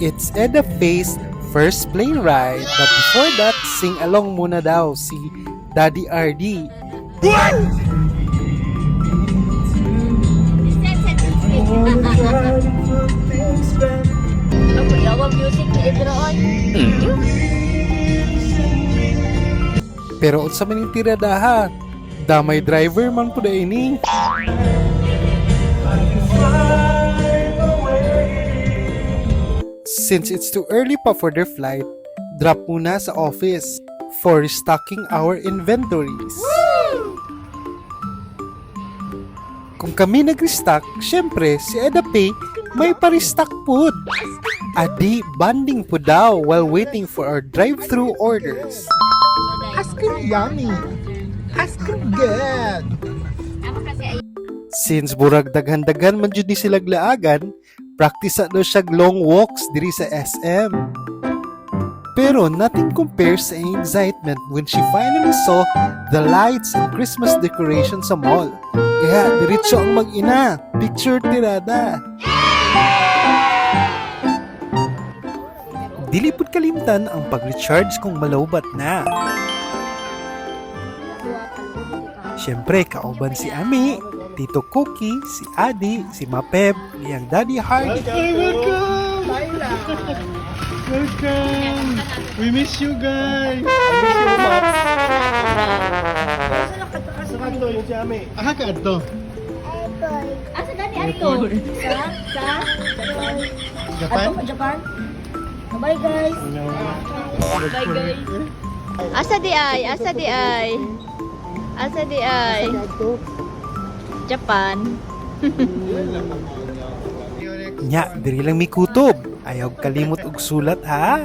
It's Eda Faye's first plane ride. But before that, sing along muna daw si Daddy RD. Ako yawa music ni Edroon. Pero unsa man yung tiradaha? Damay driver man po da ini. Since it's too early pa for their flight, drop muna sa office for restocking our inventories. Kung kami nag-restock, syempre si Eda Faye may pa-restock food. Adi, banding po daw while waiting for our drive-thru orders. Ice cream yummy. Ice cream good. Since burag daghan-daghan man jud ni sila glaagan, practice na daw siya long walks diri sa SM. Pero nothing compares sa excitement when she finally saw the lights and Christmas decorations sa mall. Kaya diretso ang mag-ina, picture tirada. Dili pud kalimtan ang pag-recharge kung malawbat na. Siyempre, kauban si Ami, Tito Cookie, si Adi, si Mapeb, niyang Daddy Hardy. Welcome. We miss you guys. Aha ka ato. Asa dani ato? Sa Japan? Ato Japan. Bye guys. Bye guys. Asa di ay? Asa di ay? Asa di ay? Japan. Nya, diri lang mi kutob. Ayaw kalimot og sulat ha.